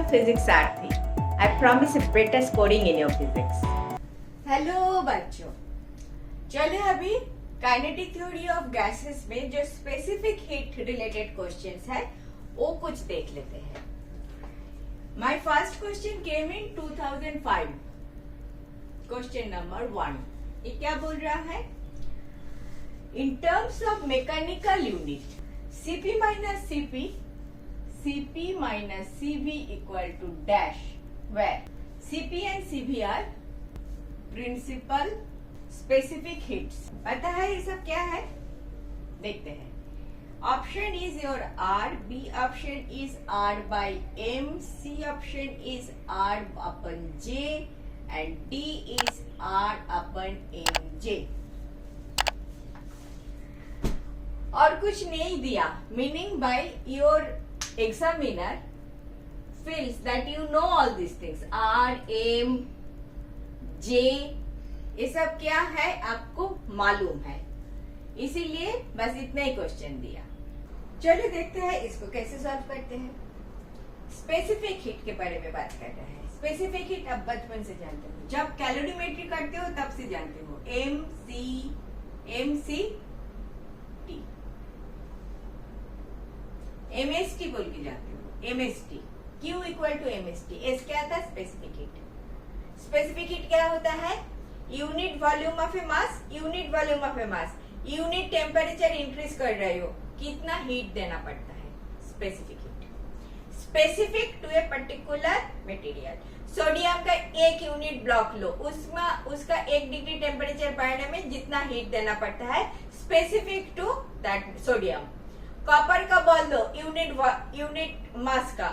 physics Aarthi. I promise a better scoring in your physics. Hello बच्चों, चलो अभी kinetic theory of gases में जो स्पेसिफिक हीट रिलेटेड क्वेश्चंस है वो कुछ देख लेते हैं. My first question came in 2005. Question number 1. ये क्या बोल रहा है? In terms of mechanical unit Cp minus Cp minus Cv equal to dash, where Cp and Cv are principal specific heats. पता है ये सब क्या है? देखते हैं. Option is your R, B option is R by M, C option is R upon J and D is R upon M J. और कुछ नहीं दिया. Meaning by your examiner feels that you know all these things. R, M, J, ये सब क्या है आपको मालूम है, इसीलिए बस इतना ही क्वेश्चन दिया. चलिए देखते हैं इसको कैसे सॉल्व करते हैं. स्पेसिफिक हीट के बारे में बात कर रहे हैं. स्पेसिफिक हीट आप बचपन से जानते हो, जब कैलोरीमेट्री करते हो तब से जानते हो. MC T, MST बोल के जाते हो. MST, Q equal to MST. S क्या था? Specific heat. स्पेसिफिक हीट क्या होता है? Unit volume of a mass, unit volume of a mass, unit temperature increase कर रहे हो, कितना हीट देना पड़ता है. Specific heat. Specific to a particular material. Sodium का एक यूनिट ब्लॉक लो, उसमें उसका 1 डिग्री टेम्परेचर बढ़ने में जितना हीट देना पड़ता है, specific to that sodium. Copper का बॉल लो, यूनिट मास का,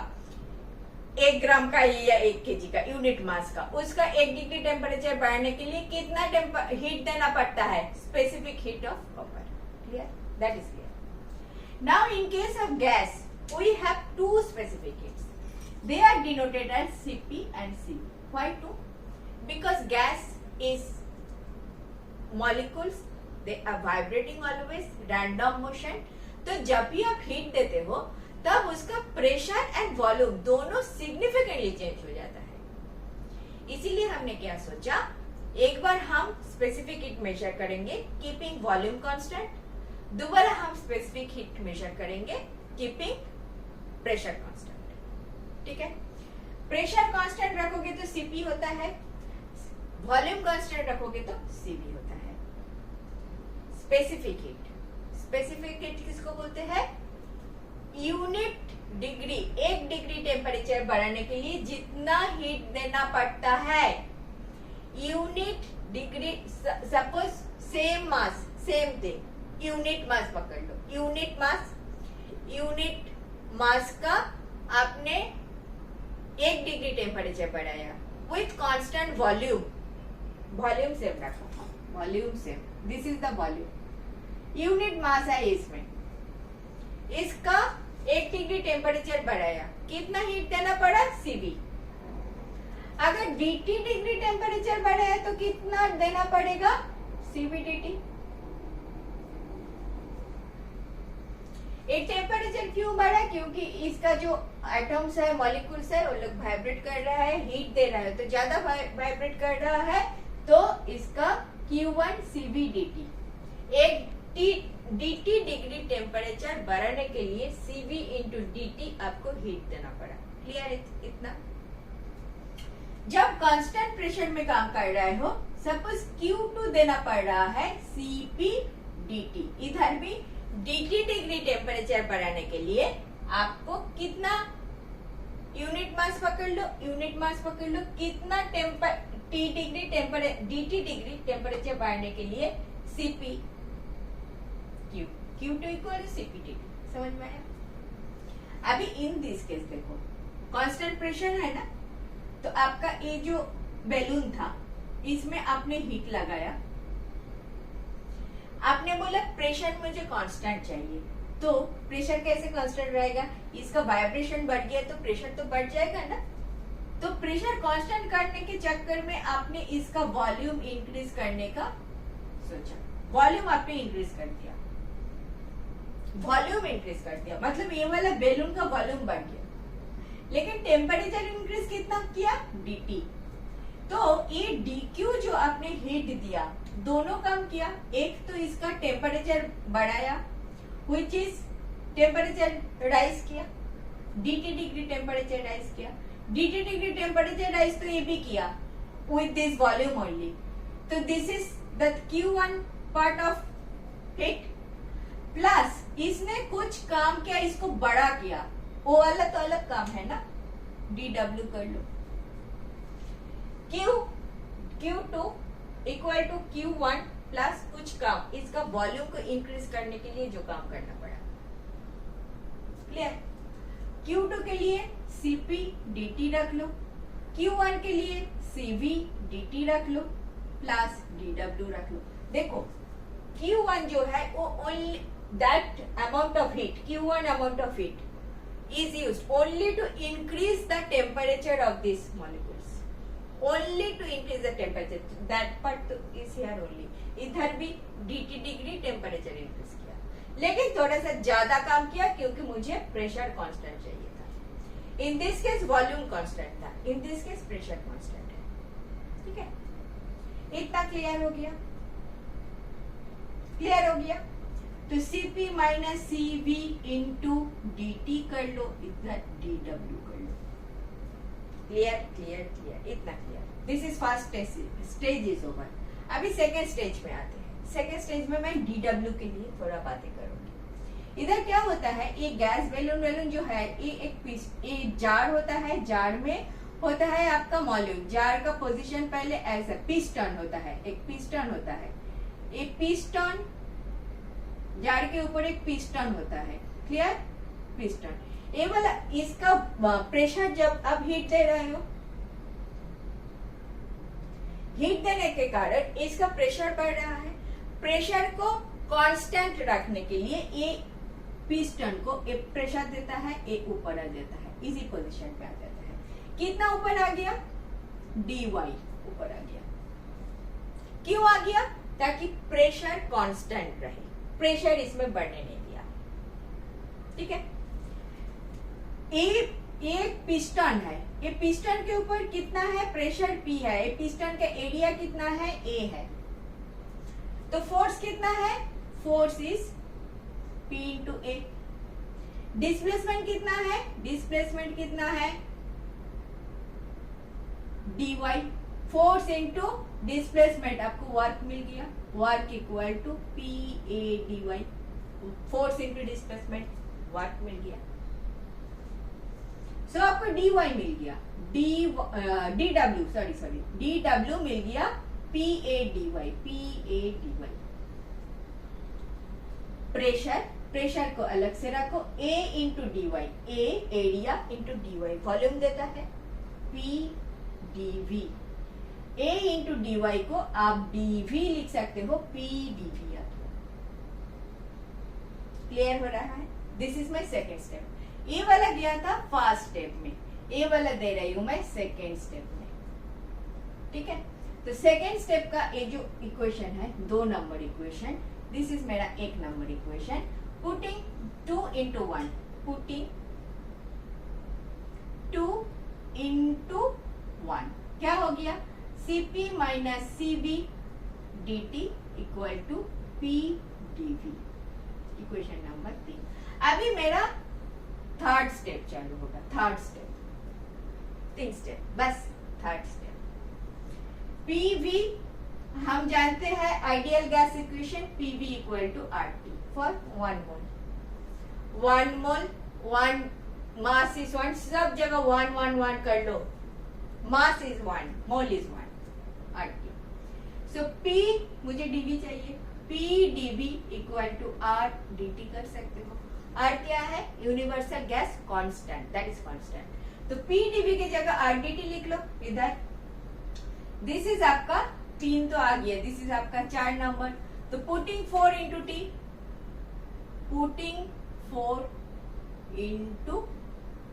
1 ग्राम का या 1 केजी का यूनिट मास का, उसका 1 डिग्री टेम्परेचर बढ़ने के लिए कितना हीट देना पड़ता है? Specific heat of copper. Clear? That is clear. Now in case of gas we have 2 specific heats. They are denoted as Cp and Cv. Why 2? Because gas is molecules, they are vibrating always, random motion. तो जब भी आप heat देते हो तब उसका pressure and volume दोनों significantly change हो जाता है. इसीलिए हमने क्या सोचा, एक बार हम स्पेसिफिक हीट मेजर करेंगे कीपिंग वॉल्यूम कांस्टेंट, दोबारा हम स्पेसिफिक हीट मेजर करेंगे कीपिंग प्रेशर कांस्टेंट. ठीक है? प्रेशर कांस्टेंट रखोगे तो Cp होता है, वॉल्यूम कांस्टेंट रखोगे तो Cv होता है. Specific heat. स्पेसिफिक हीट किसको बोलते हैं? यूनिट डिग्री, 1 डिग्री टेम्परेचर बढ़ाने के लिए जितना हीट देना पड़ता है. Unit degree, suppose same mass, same thing, unit mass पकड़ लो. यूनिट मास का आपने 1 डिग्री टेम्परेचर बढ़ाया with constant volume. Volume same रखो, volume same. This is the volume. Unit mass है इसमें, इसका 1 डिग्री टेम्परेचर बढ़ाया, कितना हीट देना पड़ा? Cv. अगर dt डिग्री टेम्परेचर बढ़ाया तो कितना देना पड़ेगा? Cv dt. एक टेम्परेचर क्यों बढ़ा? क्योंकि इसका जो एटम्स है, मॉलिक्यूल्स है, वो लोग वाइब्रेट कर रहा है, हीट दे रहा है, तो ज्यादा वाइब्रेट कर रहा है, तो इसका Q1 Cv dt. एक dt डिग्री टेम्परेचर बढ़ाने के लिए Cv इंटू dt आपको हीट देना पड़ा. क्लियर? इतना. जब कांस्टेंट प्रेशर में काम कर रहे हो, सपोज Q2 देना पड़ रहा है Cp dt. इधर भी dt डिग्री टेम्परेचर बढ़ाने के लिए आपको कितना यूनिट मास पकड़ लो, कितना dt डिग्री टेम्परेचर बढ़ाने के लिए Cp Q2 equal to Cp dt. समझ में आया? अभी इन दिस केस देखो, कांस्टेंट प्रेशर है ना, तो आपका ये जो बैलून था इसमें आपने हीट लगाया, आपने बोला प्रेशर मुझे कांस्टेंट चाहिए, तो प्रेशर कैसे कांस्टेंट रहेगा? इसका वाइब्रेशन बढ़ गया तो प्रेशर तो बढ़ जाएगा ना. तो प्रेशर कांस्टेंट करने के चक्कर में आपने इसका वॉल्यूम इंक्रीज करने का सोचा. वॉल्यूम आपने इंक्रीज कर दिया, मतलब ये वाला बैलून का वॉल्यूम बढ़ गया. लेकिन टेम्परेचर इंक्रीज कितना किया, dt। तो ये dq जो आपने हीट दिया, दोनों काम किया। एक तो इसका टेम्परेचर बढ़ाया, which is टेम्परेचर राइज किया, dt डिग्री टेम्परेचर राइज किया। dt डिग्री टेम्परेचर राइज तो ये भी किया with this volume only। तो this is the Q1 part of heat, plus इसने कुछ काम किया, इसको बड़ा किया, वो वाला तो अलग काम है ना, dw कर लो। Q2 equal to Q1 plus कुछ काम, इसका वॉल्यूम को इंक्रीज करने के लिए जो काम करना पड़ा। क्लियर? Q2 के लिए Cp dt रख लो, Q1 के लिए Cv dt रख लो, प्लस dw रख लो। देखो Q1 जो है वो only that amount of heat, Q1 amount of heat is used only to increase the temperature of these molecules, only to increase the temperature, that part is here only। इधर भी dt degree temperature increase किया, लेकिन थोड़ा सा ज्यादा काम किया क्योंकि मुझे प्रेशर कांस्टेंट चाहिए था। In this case volume constant था, in this case pressure constant है। ठीक है, इतना क्लियर हो गया? क्लियर हो गया? तो Cp minus Cv into dt कर लो, इधर dw कर लो। क्लियर क्लियर क्लियर, इतना clear. This is first stage is over. अभी सेकेंड स्टेज में आते हैं। सेकेंड स्टेज में मैं dw के लिए थोड़ा बातें करूंगी। इधर क्या होता है, ये गैस बैलून जो है, ये जार होता है, जार में होता है आपका मॉल्यूम। जार का पोजीशन पहले ऐसा पिस्टन होता है, एक पिस्टन होता है, एक पिस्टन, जार के ऊपर एक पिस्टन होता है। क्लियर? पिस्टन ये वाला, इसका प्रेशर जब आप हीट दे रहे हो, हीट देने के कारण इसका प्रेशर बढ़ रहा है। प्रेशर को कांस्टेंट रखने के लिए ये पिस्टन को एक प्रेशर देता है, एक ऊपर आ जाता है, इसी पोजीशन पे आ जाता है। कितना ऊपर आ गया? dy ऊपर आ गया। क्यों आ गया? ताकि प्रेशर कांस्टेंट रहे, प्रेशर इसमें बढ़ने नहीं दिया। ठीक है, एक पिस्टन है, ये पिस्टन के ऊपर कितना है? प्रेशर P है। ये पिस्टन का एरिया कितना है? A है। तो फोर्स कितना है? Force is P into A। Displacement कितना है? डिस्प्लेसमेंट कितना है? dy। फोर्स इंटू डिस्प्लेसमेंट, आपको वर्क मिल गया, work equal to PA dy। Force into displacement, work मिल गया। सो आपको dy मिल गया, dw मिल गया, PA dy। प्रेशर को अलग से रखो, A into dy, A area into dy, volume देता है, P dv। A into dy को आप dv लिख सकते हो, P dv। क्लियर हो रहा है? This is my second step. ये वाला गया था फर्स्ट स्टेप में, ये वाला दे रही हूं मैं सेकेंड स्टेप में। ठीक है, तो सेकेंड स्टेप का ये जो इक्वेशन है, 2 नंबर इक्वेशन, दिस इज मेरा 1 number equation. Putting 2 into 1, putting 2 into 1, क्या हो गया? Cp minus Cv dt equal to P dv। Equation number 3। अभी मेरा थर्ड स्टेप चालू होगा, थर्ड स्टेप, 3 स्टेप बस, थर्ड स्टेप। PV हम जानते हैं ideal gas equation, PV equal to RT for 1 mole. 1 mole, 1 mass is 1, सब जगह 1 1 1 कर लो, mass is 1, mole is 1, RT। So P मुझे dV चाहिए, P dV equal to R dt कर सकते हो। R क्या है? Universal gas constant, that is constant. तो P dV की जगह R dt लिख लो इधर। दिस इज आपका 3 तो आ गया, दिस इज आपका 4 नंबर। तो putting 4 into T, putting 4 into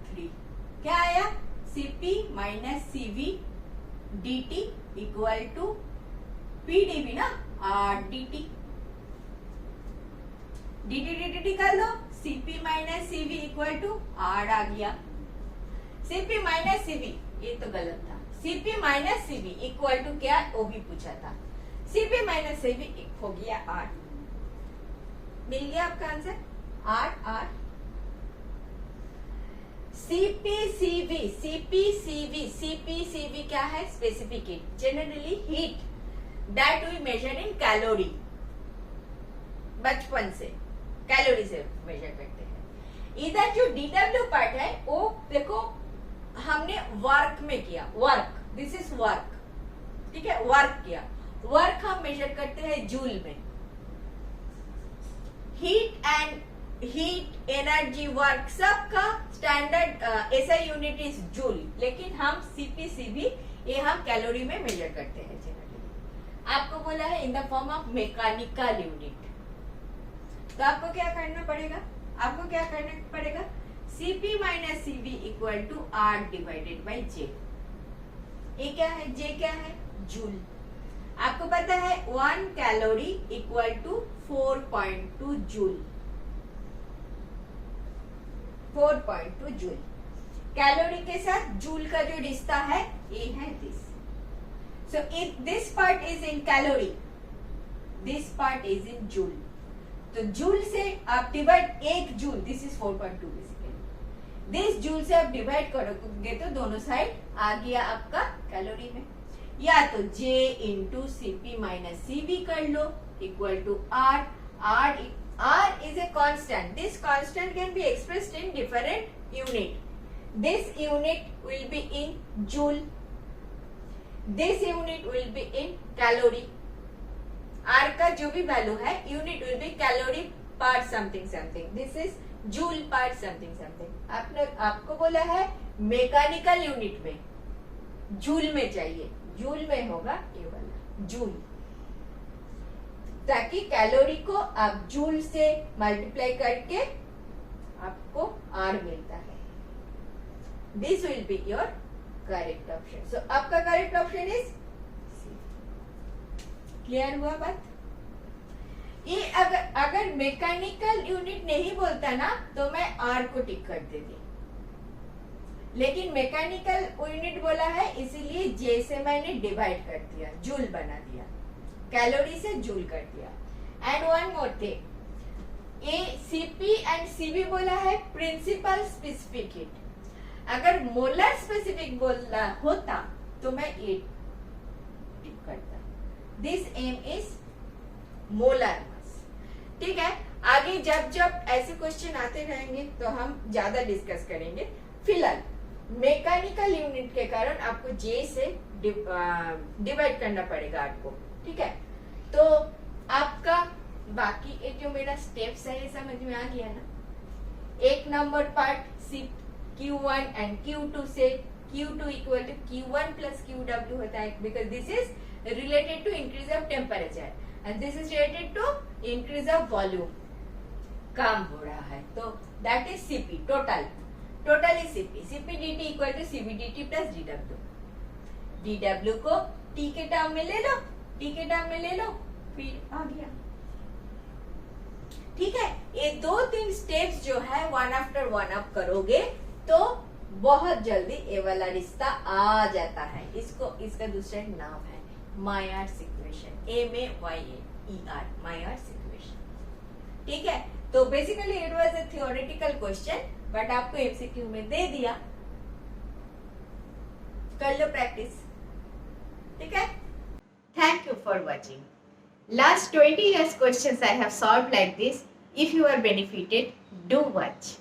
3, क्या आया? Cp minus Cv dt equal to P dV ना, R dt। dt कर लो, Cp minus Cv equal to R आ गया। Cp माइनस Cv, ये तो गलत था। Cp minus Cv equal to क्या, वो भी पूछा था। Cp माइनस Cv हो गया 8, मिल गया आपका आंसर 8। CPCV क्या है, specific heat, generally heat that we measure in calorie, बचपन से कैलोरी से मेजर करते हैं। इधर जो DW पार्ट है वो देखो हमने वर्क में किया, वर्क, दिस इज वर्क, ठीक है, वर्क किया, वर्क हम मेजर करते हैं जूल में। Heat and heat, energy, work सबका standard SI unit is joule, लेकिन हम CPCV ये हम कैलोरी में मेजर करते हैं जनरली। आपको बोला है in the form of mechanical unit, तो आपको क्या करना पड़ेगा, Cp minus Cv equal to R divided by J। ये क्या है, J क्या है, जूल। आपको पता है 1 calorie equal to 4.2 joule, 4.2 joule. Calorie के साथ जूल का जो रिश्ता है ये है this. So if this part is in calorie, this part is in joule, तो जूल से आप divide, 1 joule, this is 4.2 basically, this joule से आप डिवाइड करोगे तो दोनों साइड आ गया आपका कैलोरी में। या तो J into Cp minus Cv कर लो equal to R। R is a constant. This constant can be expressed in different unit. This unit will be in joule. This unit will be in calorie. R का जो भी value है, unit will be calorie per something something. This is joule per something something. आपको बोला है mechanical unit में, joule में चाहिए, जूल में होगा ये वाला जूल, ताकि कैलोरी को आप जूल से मल्टीप्लाई करके आपको R मिलता है। This will be your correct option. So आपका correct option is C. Clear हुआ बात? ये अगर मैकेनिकल यूनिट नहीं बोलता ना तो मैं R को टिक कर देती, लेकिन मैकेनिकल यूनिट बोला है इसीलिए J से मैंने डिवाइड कर दिया, जूल बना दिया, कैलोरी से जूल कर दिया। एंड वन मोर थिंग, ये Cp एंड Cv बोला है प्रिंसिपल स्पेसिफिक हीट, अगर मोलर स्पेसिफिक बोला होता तो मैं ये टिक करता। This M is molar mass, ठीक है। आगे जब जब ऐसे क्वेश्चन आते रहेंगे तो हम ज्यादा डिस्कस करेंगे। फिलहाल मैकेनिकल यूनिट के कारण आपको J से डिवाइड करना पड़ेगा आपको, ठीक है। तो आपका बाकी एक जो मेरा स्टेप्स है ये समझ में आ गया ना। 1 number part Q1 and Q2 से Q2 equal to Q1 plus QW होता है, because this is related to increase of temperature and this is related to increase of volume, काम हो रहा है, तो that is Cp total is Cp dt equal to Cv dt plus dW को T के term में ले लो, फिर आ गया, ठीक है। ये 2-3 स्टेप्स जो है वन आफ्टर वन आप करोगे तो बहुत जल्दी ये वाला रिश्ता आ जाता है। इसका दूसरा नाम है Mayer's equation, MAYER, Mayer's equation, ठीक है। तो basically it was a theoretical question, but आपको MCQ में दे दिया, कर लो प्रैक्टिस, ठीक है। Thank you for watching. Last 20 years questions I have solved like this. If you are benefited, do watch.